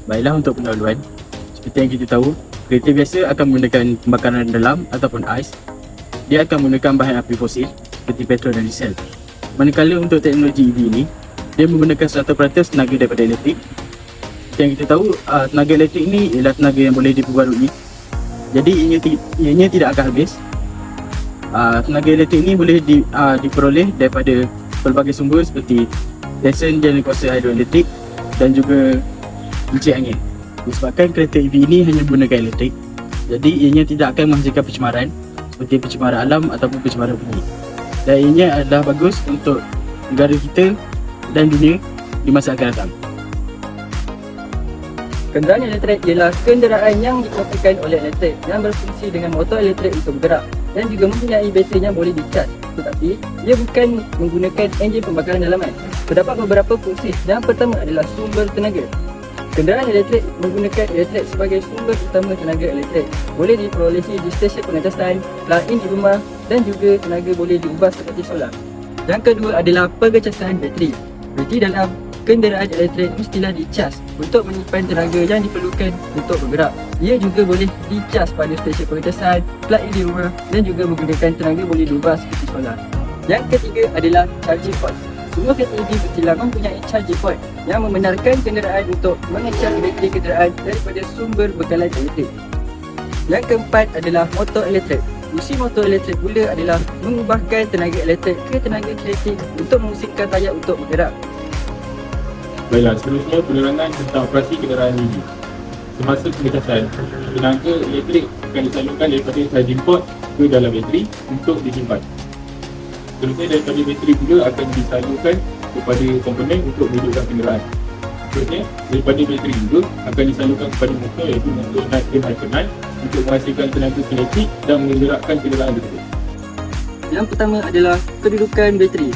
Baiklah, untuk pendahuluan, seperti yang kita tahu, kereta biasa akan menggunakan pembakaran dalam ataupun ais. Dia akan menggunakan bahan api fosil seperti petrol dan diesel. Manakala untuk teknologi EV ini, dia menggunakan 100% tenaga daripada elektrik. Seperti yang kita tahu, tenaga elektrik ini ialah tenaga yang boleh diperbarui. Jadi ianya tidak akan habis. Tenaga elektrik ini boleh diperoleh daripada pelbagai sumber seperti stesen jana kuasa hidroelektrik dan juga encik angin. Disebabkan kereta EV ini hanya menggunakan elektrik, jadi ianya tidak akan menghasilkan pencemaran seperti pencemaran alam ataupun pencemaran bumi. Dan ianya adalah bagus untuk negara kita dan dunia di masa akan datang. Kenderaan elektrik ialah kenderaan yang dikuasakan oleh elektrik yang berfungsi dengan motor elektrik untuk bergerak dan juga mempunyai bateri yang boleh dicas, tetapi ia bukan menggunakan enjin pembakaran dalaman. Terdapat beberapa fungsi. Yang pertama adalah sumber tenaga. Kenderaan elektrik menggunakan elektrik sebagai sumber utama tenaga elektrik. Boleh diperolehi di stesen pengecasan, plug-in di rumah dan juga tenaga boleh diubah seperti solar. Yang kedua adalah pengecasan bateri. Bateri dalam kenderaan elektrik mestilah dicas untuk menyimpan tenaga yang diperlukan untuk bergerak. Ia juga boleh dicas pada stesen pengecasan, plug-in di rumah dan juga menggunakan tenaga boleh diubah seperti solar. Yang ketiga adalah charging point. Semua kereta EV mestilah mempunyai charging point yang membenarkan kenderaan untuk mengecas bateri kenderaan daripada sumber bekalan elektrik. Yang keempat adalah motor elektrik. Fungsi motor elektrik pula adalah mengubahkan tenaga elektrik ke tenaga kinetik untuk memusingkan tayar untuk bergerak. Baiklah, seterusnya penerangan tentang operasi kenderaan EV. Semasa pengecasan, tenaga elektrik akan disalurkan daripada charging port ke dalam bateri untuk disimpan. Seterusnya daripada bateri pula akan disalurkan kepada komponen untuk menghidupkan kenderaan. Seterusnya daripada bateri juga akan disalurkan kepada motor, iaitu motor naik dan hypernight untuk menghasilkan tenaga kinetik dan menggerakkan kenderaan tersebut. Yang pertama adalah kedudukan bateri.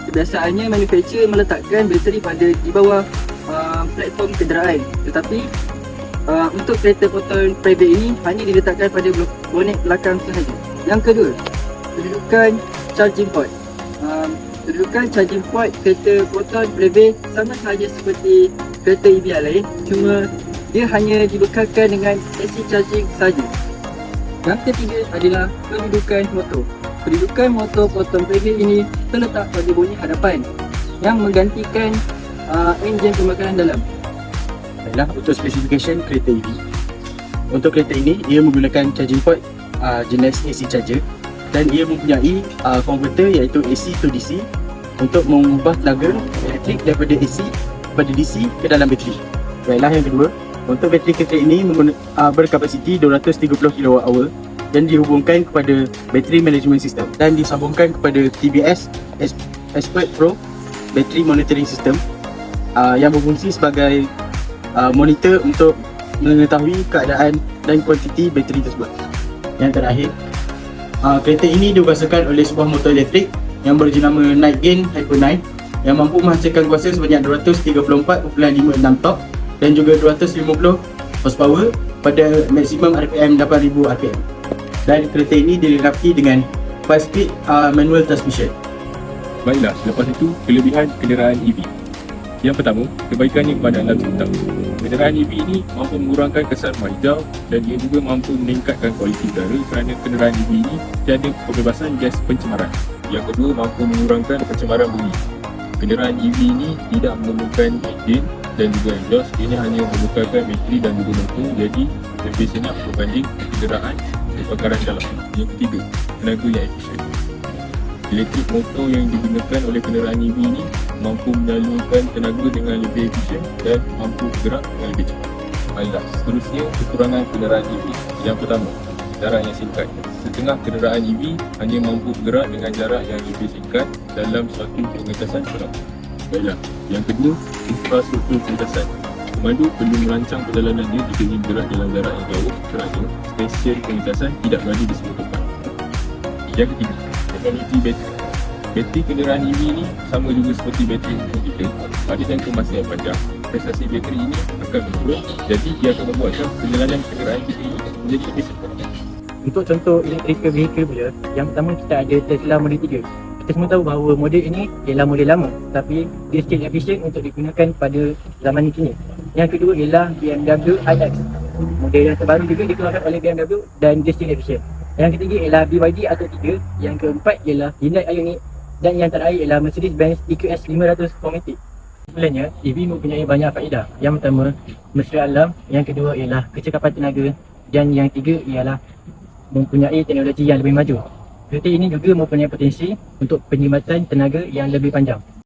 Kebiasaannya manufaktur meletakkan bateri pada di bawah platform kenderaan, tetapi untuk kereta Proton private ini hanya diletakkan pada bonet belakang sahaja. Yang kedua, kedudukan charging port. Kedudukan charging port kereta Proton private sama sahaja seperti kereta EV yang lain, cuma dia hanya dibekalkan dengan AC charging sahaja. Yang ketiga adalah kedudukan motor. Kedudukan motor Proton private ini terletak pada bunyi hadapan yang menggantikan enjin pembakaran dalam. Baiklah, untuk specification kereta EV. Untuk kereta ini, ia menggunakan charging port jenis AC charger dan ia mempunyai converter iaitu AC to DC untuk mengubah tenaga elektrik daripada AC kepada DC ke dalam bateri. Baiklah, yang kedua, untuk bateri kereta ini berkapasiti 230 kWh dan dihubungkan kepada battery management system dan disambungkan kepada TBS Expert Pro battery monitoring system yang berfungsi sebagai monitor untuk mengetahui keadaan dan kuantiti bateri tersebut. Yang terakhir, kereta ini dikuasakan oleh sebuah motor elektrik yang berjenama Night Gain Hyper 9 yang mampu menghasilkan kuasa sebanyak 234.56 torque dan juga 250 horsepower pada maksimum RPM 8000 RPM. Dan kereta ini dilengkapi dengan 5-speed manual transmission. Baiklah, selepas itu kelebihan kenderaan EV. Yang pertama, kebaikannya kepada alam sekitar. Kenderaan EV ini mampu mengurangkan kesan rumah hijau dan ia juga mampu meningkatkan kualiti udara kerana kenderaan EV ini tiada pembebasan gas pencemaran. Yang kedua, mampu mengurangkan pencemaran bumi. Kenderaan EV ini tidak memerlukan enjin dan juga exhaust, ini hanya memerlukan bateri dan juga motor, jadi lebih senyap berbanding kenderaan pembakaran dalam. Yang ketiga, tenaga yang efisien. Elektrik motor yang digunakan oleh kenderaan EV ini mampu menyalurkan tenaga dengan lebih efisien dan mampu bergerak dengan lebih cepat. Baiklah, seterusnya kekurangan kenderaan EV. Yang pertama, jarak yang singkat. Setengah kenderaan EV hanya mampu bergerak dengan jarak yang lebih singkat dalam suatu pengecasan seram. Baiklah, yang kedua, infrastruktur pengecasan. Pemandu perlu merancang perjalanannya jika ingin bergerak dalam jarak yang jauh kerana stesen pengecasan tidak berada di semua tempat. Yang ketiga, teknologi bateri. Bateri kenderaan EV ini sama juga seperti bateri handphone kita. Pada jangka masa yang panjang, prestasi bateri ini akan menurun, jadi ia akan membuatkan perjalanan kenderaan kita ini menjadi lebih sempurna. Untuk contoh electrical vehicle pula, yang pertama kita ada Tesla Model 3. Kita semua tahu bahawa model ini ialah model lama, tapi dia sikit efisien untuk digunakan pada zaman kini. Yang kedua ialah BMW iX. Model yang terbaru juga dikeluarkan oleh BMW dan Distinct Edition. Yang ketiga ialah BYD Atto 3. Yang keempat ialah Hyundai Ioniq. Dan yang terakhir ialah Mercedes-Benz EQS 500 4MATIC. Sebenarnya, EV mempunyai banyak faedah. Yang pertama, mesra alam. Yang kedua ialah kecekapan tenaga. Dan yang ketiga ialah mempunyai teknologi yang lebih maju. Kereta ini juga mempunyai potensi untuk penjimatan tenaga yang lebih panjang.